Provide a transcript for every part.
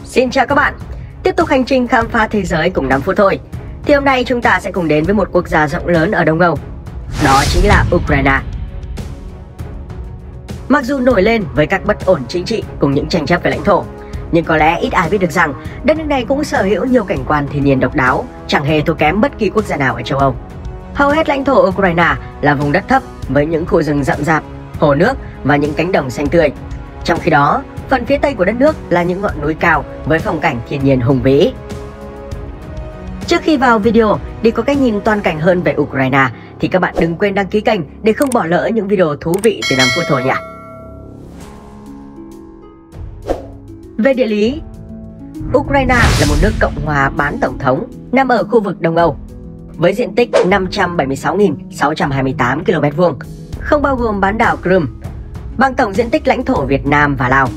Xin chào các bạn. Tiếp tục hành trình khám phá thế giới cùng 5 phút thôi. Thì hôm nay chúng ta sẽ cùng đến với một quốc gia rộng lớn ở Đông Âu. Đó chính là Ukraine. Mặc dù nổi lên với các bất ổn chính trị cùng những tranh chấp về lãnh thổ, nhưng có lẽ ít ai biết được rằng đất nước này cũng sở hữu nhiều cảnh quan thiên nhiên độc đáo, chẳng hề thua kém bất kỳ quốc gia nào ở châu Âu. Hầu hết lãnh thổ Ukraine là vùng đất thấp với những khu rừng rậm rạp, hồ nước và những cánh đồng xanh tươi. Trong khi đó, phần phía tây của đất nước là những ngọn núi cao với phong cảnh thiên nhiên hùng vĩ. Trước khi vào video để có cách nhìn toàn cảnh hơn về Ukraine thì các bạn đừng quên đăng ký kênh để không bỏ lỡ những video thú vị từ 5 phút thôi nhé. Về địa lý, Ukraine là một nước cộng hòa bán tổng thống nằm ở khu vực Đông Âu với diện tích 576.628 km², không bao gồm bán đảo Crimea, bằng tổng diện tích lãnh thổ Việt Nam và Lào.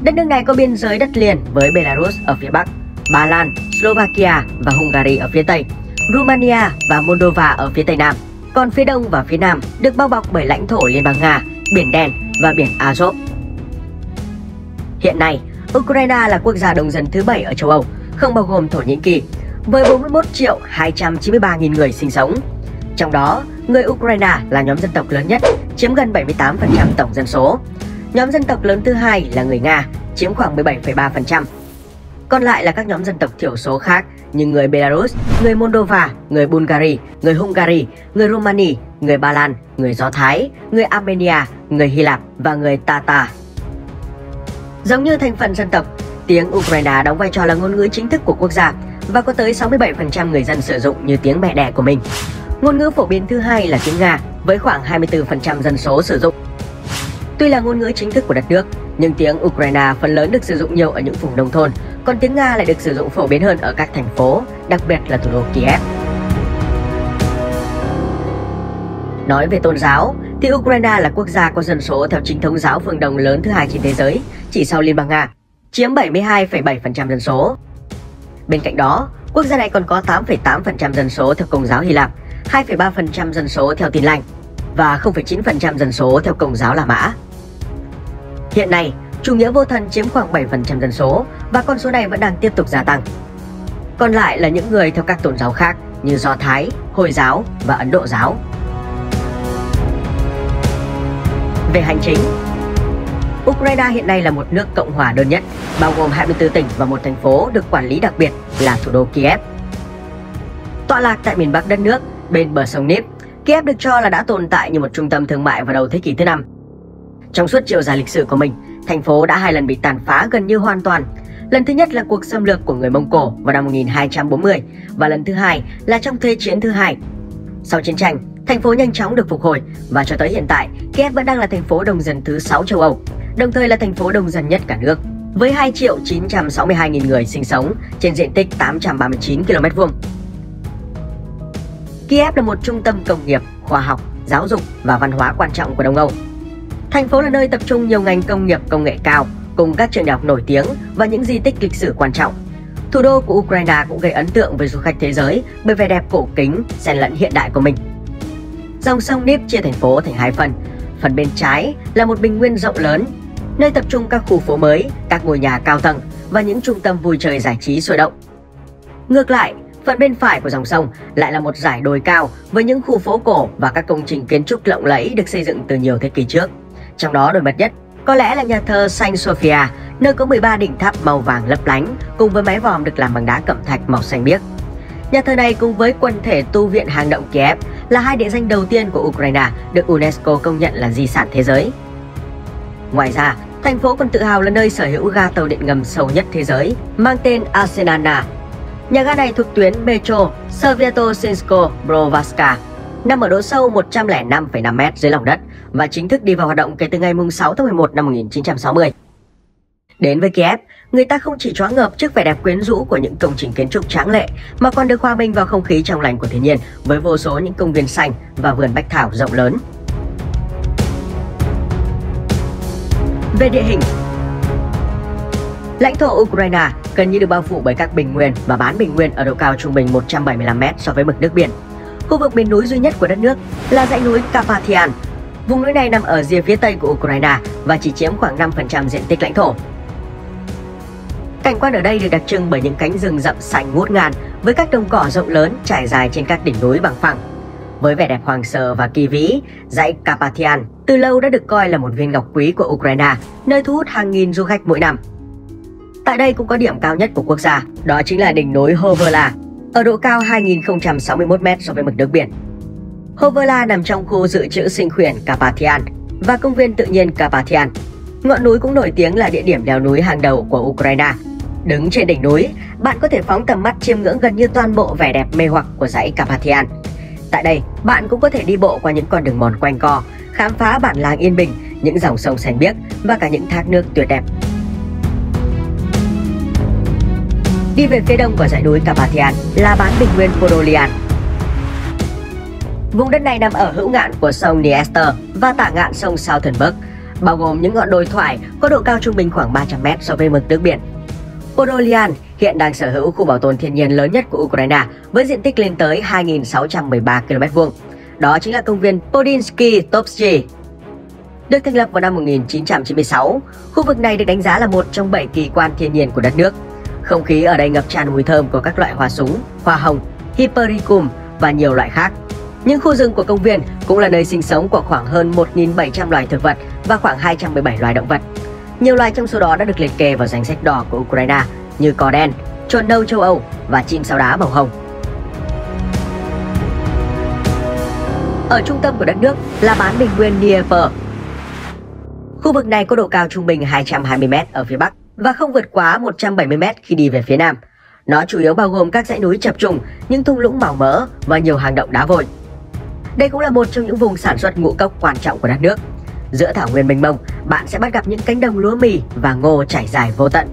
Đất nước này có biên giới đất liền với Belarus ở phía Bắc, Ba Lan, Slovakia và Hungary ở phía Tây, Romania và Moldova ở phía Tây Nam. Còn phía Đông và phía Nam được bao bọc bởi lãnh thổ Liên bang Nga, Biển Đen và Biển Azov. Hiện nay, Ukraine là quốc gia đông dân thứ 7 ở châu Âu, không bao gồm Thổ Nhĩ Kỳ, với 41.293.000 người sinh sống. Trong đó, người Ukraine là nhóm dân tộc lớn nhất, chiếm gần 78% tổng dân số. Nhóm dân tộc lớn thứ hai là người Nga, chiếm khoảng 17,3%. Còn lại là các nhóm dân tộc thiểu số khác như người Belarus, người Moldova, người Bulgaria, người Hungary, người Romania, người Ba Lan, người Do Thái, người Armenia, người Hy Lạp và người Tatar. Giống như thành phần dân tộc, tiếng Ukraine đóng vai trò là ngôn ngữ chính thức của quốc gia và có tới 67% người dân sử dụng như tiếng mẹ đẻ của mình. Ngôn ngữ phổ biến thứ hai là tiếng Nga với khoảng 24% dân số sử dụng. Tuy là ngôn ngữ chính thức của đất nước, nhưng tiếng Ukraine phần lớn được sử dụng nhiều ở những vùng nông thôn, còn tiếng Nga lại được sử dụng phổ biến hơn ở các thành phố, đặc biệt là thủ đô Kiev. Nói về tôn giáo, thì Ukraine là quốc gia có dân số theo chính thống giáo phương Đông lớn thứ hai trên thế giới, chỉ sau Liên bang Nga, chiếm 72,7% dân số. Bên cạnh đó, quốc gia này còn có 8,8% dân số theo Công giáo Hy Lạp, 2,3% dân số theo Tin lành và 0,9% dân số theo Công giáo La Mã. Hiện nay, chủ nghĩa vô thần chiếm khoảng 7% dân số và con số này vẫn đang tiếp tục gia tăng. Còn lại là những người theo các tôn giáo khác như Do Thái, Hồi giáo và Ấn Độ giáo. Về hành chính, Ukraine hiện nay là một nước cộng hòa đơn nhất, bao gồm 24 tỉnh và một thành phố được quản lý đặc biệt là thủ đô Kiev. Tọa lạc tại miền Bắc đất nước, bên bờ sông Dnip, Kiev được cho là đã tồn tại như một trung tâm thương mại vào đầu thế kỷ thứ 5. Trong suốt chiều dài lịch sử của mình, thành phố đã 2 lần bị tàn phá gần như hoàn toàn. Lần thứ nhất là cuộc xâm lược của người Mông Cổ vào năm 1240 và lần thứ hai là trong Thế chiến thứ hai. Sau chiến tranh, thành phố nhanh chóng được phục hồi và cho tới hiện tại, Kiev vẫn đang là thành phố đông dân thứ 6 châu Âu, đồng thời là thành phố đông dân nhất cả nước, với 2.962.000 người sinh sống trên diện tích 839 km². Kiev là một trung tâm công nghiệp, khoa học, giáo dục và văn hóa quan trọng của Đông Âu. Thành phố là nơi tập trung nhiều ngành công nghiệp công nghệ cao, cùng các trường đại học nổi tiếng và những di tích lịch sử quan trọng. Thủ đô của Ukraine cũng gây ấn tượng với du khách thế giới bởi vẻ đẹp cổ kính, xen lẫn hiện đại của mình. Dòng sông Dnip chia thành phố thành hai phần. Phần bên trái là một bình nguyên rộng lớn, nơi tập trung các khu phố mới, các ngôi nhà cao tầng và những trung tâm vui chơi giải trí sôi động. Ngược lại, phần bên phải của dòng sông lại là một dải đồi cao với những khu phố cổ và các công trình kiến trúc lộng lẫy được xây dựng từ nhiều thế kỷ trước. Trong đó nổi bật nhất có lẽ là nhà thờ Saint Sophia, nơi có 13 đỉnh tháp màu vàng lấp lánh cùng với mái vòm được làm bằng đá cẩm thạch màu xanh biếc. Nhà thờ này cùng với quần thể tu viện hang động Kiev là hai địa danh đầu tiên của Ukraine được UNESCO công nhận là di sản thế giới. Ngoài ra, thành phố còn tự hào là nơi sở hữu ga tàu điện ngầm sâu nhất thế giới, mang tên Arsenalna. Nhà ga này thuộc tuyến metro Sviatoshinsko-Brovazka, nằm ở độ sâu 105,5 m dưới lòng đất và chính thức đi vào hoạt động kể từ ngày 6 tháng 11 năm 1960. Đến với Kiev, người ta không chỉ choáng ngợp trước vẻ đẹp quyến rũ của những công trình kiến trúc tráng lệ mà còn được hòa mình vào không khí trong lành của thiên nhiên với vô số những công viên xanh và vườn bách thảo rộng lớn. Về địa hình, lãnh thổ Ukraine gần như được bao phủ bởi các bình nguyên và bán bình nguyên ở độ cao trung bình 175 m so với mực nước biển. Khu vực miền núi duy nhất của đất nước là dãy núi Carpathian. Vùng núi này nằm ở rìa phía tây của Ukraine và chỉ chiếm khoảng 5% diện tích lãnh thổ. Cảnh quan ở đây được đặc trưng bởi những cánh rừng rậm xanh ngút ngàn với các đồng cỏ rộng lớn trải dài trên các đỉnh núi bằng phẳng. Với vẻ đẹp hoang sơ và kỳ vĩ, dãy Carpathian từ lâu đã được coi là một viên ngọc quý của Ukraine, nơi thu hút hàng nghìn du khách mỗi năm. Tại đây cũng có điểm cao nhất của quốc gia, đó chính là đỉnh núi Hoverla, ở độ cao 2.061m so với mực nước biển. Hoverla nằm trong khu dự trữ sinh quyển Carpathian và công viên tự nhiên Carpathian. Ngọn núi cũng nổi tiếng là địa điểm leo núi hàng đầu của Ukraine. Đứng trên đỉnh núi, bạn có thể phóng tầm mắt chiêm ngưỡng gần như toàn bộ vẻ đẹp mê hoặc của dãy Carpathian. Tại đây, bạn cũng có thể đi bộ qua những con đường mòn quanh co, khám phá bản làng yên bình, những dòng sông xanh biếc và cả những thác nước tuyệt đẹp. Đi về phía đông của dãy núi Carpathian là bán bình nguyên Podolian. Vùng đất này nằm ở hữu ngạn của sông Dniester và tả ngạn sông Southernburg, bao gồm những ngọn đồi thoải có độ cao trung bình khoảng 300m so với mực nước biển. Podolian hiện đang sở hữu khu bảo tồn thiên nhiên lớn nhất của Ukraine với diện tích lên tới 2.613 km². Đó chính là công viên Podinsky Topsy. Được thành lập vào năm 1996, khu vực này được đánh giá là một trong 7 kỳ quan thiên nhiên của đất nước. Không khí ở đây ngập tràn mùi thơm của các loại hoa súng, hoa hồng, Hypericum và nhiều loại khác. Những khu rừng của công viên cũng là nơi sinh sống của khoảng hơn 1.700 loài thực vật và khoảng 217 loài động vật. Nhiều loài trong số đó đã được liệt kê vào danh sách đỏ của Ukraine như cò đen, trồn nâu châu Âu và chim sao đá màu hồng. Ở trung tâm của đất nước là bán bình nguyên Dnieper. Khu vực này có độ cao trung bình 220m ở phía bắc và không vượt quá 170m khi đi về phía nam. Nó chủ yếu bao gồm các dãy núi chập trùng, những thung lũng màu mỡ và nhiều hang động đá vôi. Đây cũng là một trong những vùng sản xuất ngũ cốc quan trọng của đất nước. Giữa thảo nguyên mênh mông, bạn sẽ bắt gặp những cánh đồng lúa mì và ngô trải dài vô tận.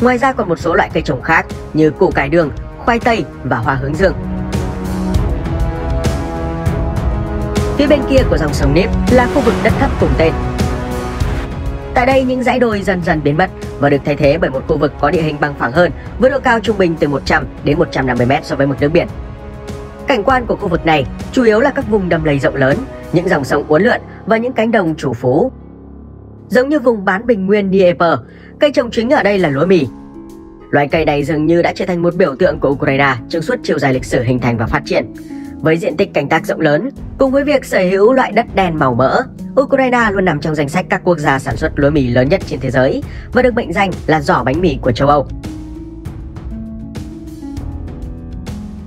Ngoài ra còn một số loại cây trồng khác như củ cải đường, khoai tây và hoa hướng dương. Phía bên kia của dòng sông Dnip là khu vực đất thấp cùng tên. Tại đây những dãy đồi dần dần biến mất và được thay thế bởi một khu vực có địa hình bằng phẳng hơn với độ cao trung bình từ 100 đến 150m so với mực nước biển. Cảnh quan của khu vực này chủ yếu là các vùng đầm lầy rộng lớn, những dòng sông uốn lượn và những cánh đồng trù phú. Giống như vùng bán bình nguyên Dnieper, cây trồng chính ở đây là lúa mì. Loài cây này dường như đã trở thành một biểu tượng của Ukraine trong suốt chiều dài lịch sử hình thành và phát triển. Với diện tích canh tác rộng lớn, cùng với việc sở hữu loại đất đen màu mỡ, Ukraine luôn nằm trong danh sách các quốc gia sản xuất lúa mì lớn nhất trên thế giới và được mệnh danh là giỏ bánh mì của châu Âu.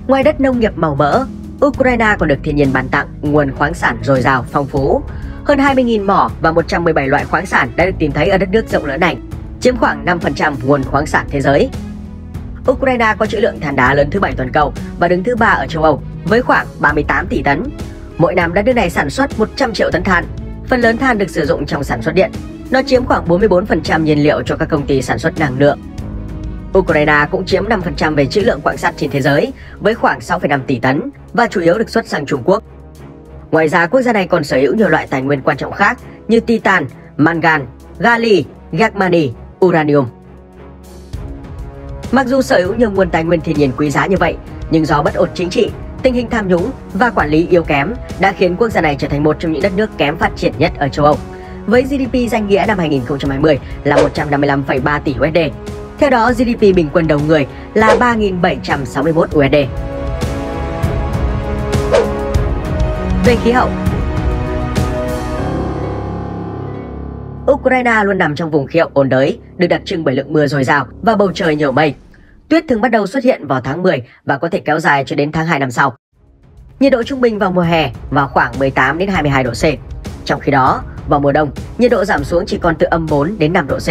Ngoài đất nông nghiệp màu mỡ, Ukraine còn được thiên nhiên ban tặng nguồn khoáng sản dồi dào, phong phú. Hơn 20.000 mỏ và 117 loại khoáng sản đã được tìm thấy ở đất nước rộng lớn này, chiếm khoảng 5% nguồn khoáng sản thế giới. Ukraine có trữ lượng than đá lớn thứ 7 toàn cầu và đứng thứ 3 ở châu Âu với khoảng 38 tỷ tấn. Mỗi năm đất nước này sản xuất 100 triệu tấn than. Phần lớn than được sử dụng trong sản xuất điện. Nó chiếm khoảng 44% nhiên liệu cho các công ty sản xuất năng lượng. Ukraine cũng chiếm 5% về trữ lượng quặng sắt trên thế giới với khoảng 6,5 tỷ tấn và chủ yếu được xuất sang Trung Quốc. Ngoài ra, quốc gia này còn sở hữu nhiều loại tài nguyên quan trọng khác như titan, mangan, gali, germani, uranium. Mặc dù sở hữu nhiều nguồn tài nguyên thiên nhiên quý giá như vậy, nhưng do bất ổn chính trị, tình hình tham nhũng và quản lý yếu kém đã khiến quốc gia này trở thành một trong những đất nước kém phát triển nhất ở châu Âu, với GDP danh nghĩa năm 2020 là 155,3 tỷ USD. Theo đó, GDP bình quân đầu người là 3.761 USD. Về khí hậu, Ukraine luôn nằm trong vùng khí hậu ôn đới, được đặc trưng bởi lượng mưa dồi dào và bầu trời nhiều mây. Tuyết thường bắt đầu xuất hiện vào tháng 10 và có thể kéo dài cho đến tháng 2 năm sau. Nhiệt độ trung bình vào mùa hè vào khoảng 18 đến 22 độ C. Trong khi đó, vào mùa đông, nhiệt độ giảm xuống chỉ còn từ âm 4 đến 5 độ C.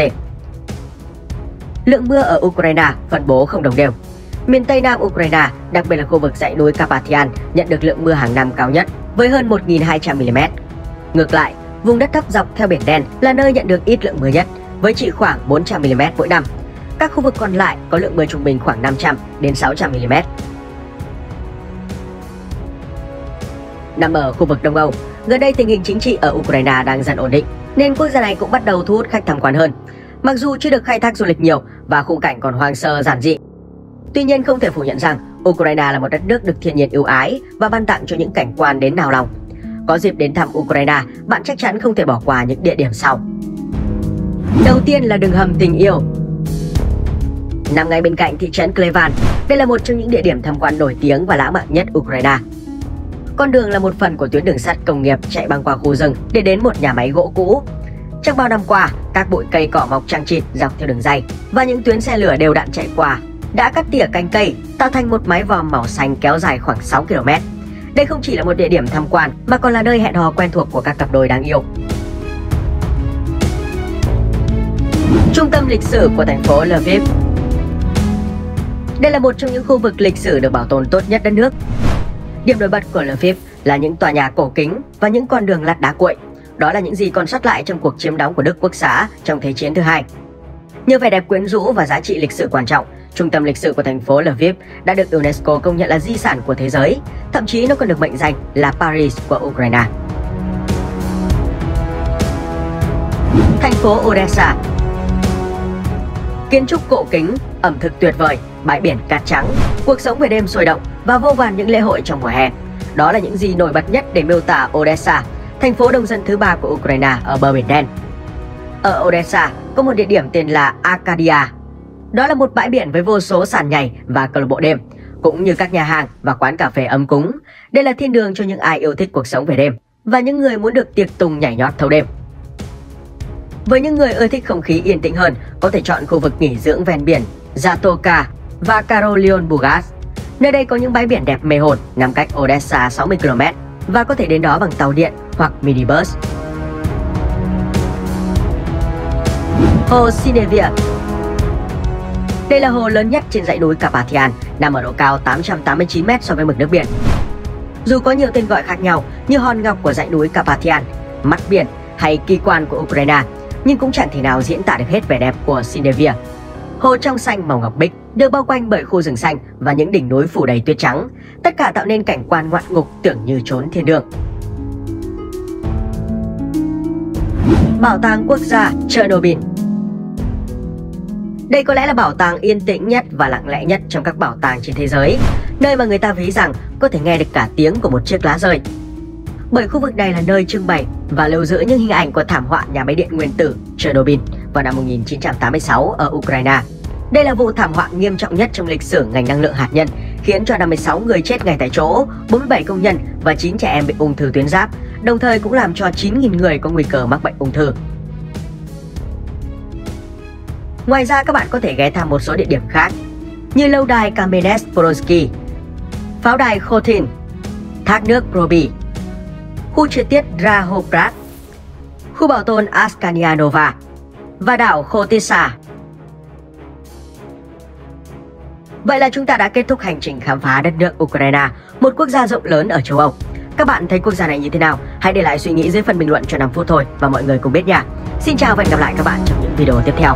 Lượng mưa ở Ukraine phân bố không đồng đều. Miền Tây Nam Ukraine, đặc biệt là khu vực dãy núi Carpathian, nhận được lượng mưa hàng năm cao nhất với hơn 1.200 mm. Ngược lại, vùng đất thấp dọc theo Biển Đen là nơi nhận được ít lượng mưa nhất với chỉ khoảng 400 mm mỗi năm. Các khu vực còn lại có lượng mưa trung bình khoảng 500 đến 600 mm. Nằm ở khu vực Đông Âu, gần đây tình hình chính trị ở Ukraine đang dần ổn định, nên quốc gia này cũng bắt đầu thu hút khách tham quan hơn. Mặc dù chưa được khai thác du lịch nhiều và khung cảnh còn hoang sơ giản dị, tuy nhiên không thể phủ nhận rằng Ukraine là một đất nước được thiên nhiên ưu ái và ban tặng cho những cảnh quan đến nao lòng. Có dịp đến thăm Ukraine, bạn chắc chắn không thể bỏ qua những địa điểm sau. Đầu tiên là đường hầm tình yêu. nằm ngay bên cạnh thị trấn Klevan. Đây là một trong những địa điểm tham quan nổi tiếng và lãng mạn nhất Ukraine. Con đường là một phần của tuyến đường sắt công nghiệp chạy băng qua khu rừng để đến một nhà máy gỗ cũ. Trong bao năm qua, các bụi cây cỏ mọc chằng chịt dọc theo đường ray và những tuyến xe lửa đều đặn chạy qua đã cắt tỉa cành cây, tạo thành một mái vòm màu xanh kéo dài khoảng 6 km. Đây không chỉ là một địa điểm tham quan mà còn là nơi hẹn hò quen thuộc của các cặp đôi đáng yêu. Trung tâm lịch sử của thành phố Lviv. Đây là một trong những khu vực lịch sử được bảo tồn tốt nhất đất nước. Điểm nổi bật của Lviv là những tòa nhà cổ kính và những con đường lát đá cuội. Đó là những gì còn sót lại trong cuộc chiếm đóng của Đức Quốc xã trong Thế chiến thứ hai. Nhờ vẻ đẹp quyến rũ và giá trị lịch sử quan trọng, trung tâm lịch sử của thành phố Lviv đã được UNESCO công nhận là di sản của thế giới. Thậm chí nó còn được mệnh danh là Paris của Ukraine. Thành phố Odessa. Kiến trúc cổ kính, ẩm thực tuyệt vời, bãi biển cát trắng, cuộc sống về đêm sôi động và vô vàn những lễ hội trong mùa hè. Đó là những gì nổi bật nhất để miêu tả Odessa, thành phố đông dân thứ 3 của Ukraine ở bờ biển đen. Ở Odessa có một địa điểm tên là Arcadia. Đó là một bãi biển với vô số sàn nhảy và câu lạc bộ đêm, cũng như các nhà hàng và quán cà phê ấm cúng. Đây là thiên đường cho những ai yêu thích cuộc sống về đêm và những người muốn được tiệc tùng nhảy nhót thâu đêm. Với những người ưa thích không khí yên tĩnh hơn, có thể chọn khu vực nghỉ dưỡng ven biển Zatoka và Karolion Bugas. Nơi đây có những bãi biển đẹp mê hồn nằm cách Odessa 60 km và có thể đến đó bằng tàu điện hoặc minibus. Hồ Sinevia. Đây là hồ lớn nhất trên dãy núi Carpathian, nằm ở độ cao 889 m so với mực nước biển. Dù có nhiều tên gọi khác nhau như hòn ngọc của dãy núi Carpathian, mắt biển hay kỳ quan của Ukraine, nhưng cũng chẳng thể nào diễn tả được hết vẻ đẹp của Sinevia. Hồ trong xanh màu ngọc bích, được bao quanh bởi khu rừng xanh và những đỉnh núi phủ đầy tuyết trắng, tất cả tạo nên cảnh quan ngoạn ngục tưởng như chốn thiên đường. Bảo tàng quốc gia Chernobyl. Đây có lẽ là bảo tàng yên tĩnh nhất và lặng lẽ nhất trong các bảo tàng trên thế giới, nơi mà người ta ví rằng có thể nghe được cả tiếng của một chiếc lá rơi. Bởi khu vực này là nơi trưng bày và lưu giữ những hình ảnh của thảm họa nhà máy điện nguyên tử Chernobyl vào năm 1986 ở Ukraine. Đây là vụ thảm họa nghiêm trọng nhất trong lịch sử ngành năng lượng hạt nhân, khiến cho 56 người chết ngay tại chỗ, 47 công nhân và 9 trẻ em bị ung thư tuyến giáp, đồng thời cũng làm cho 9.000 người có nguy cơ mắc bệnh ung thư. Ngoài ra các bạn có thể ghé thăm một số địa điểm khác như lâu đài Kamenets-Podolsky, pháo đài Khotin, thác nước Proby, khu trượt tuyết Drahoprad, khu bảo tồn Askania Nova và đảo Khotitsa. Vậy là chúng ta đã kết thúc hành trình khám phá đất nước Ukraine, một quốc gia rộng lớn ở châu Âu. Các bạn thấy quốc gia này như thế nào? Hãy để lại suy nghĩ dưới phần bình luận cho 5 phút thôi và mọi người cùng biết nha. Xin chào và hẹn gặp lại các bạn trong những video tiếp theo.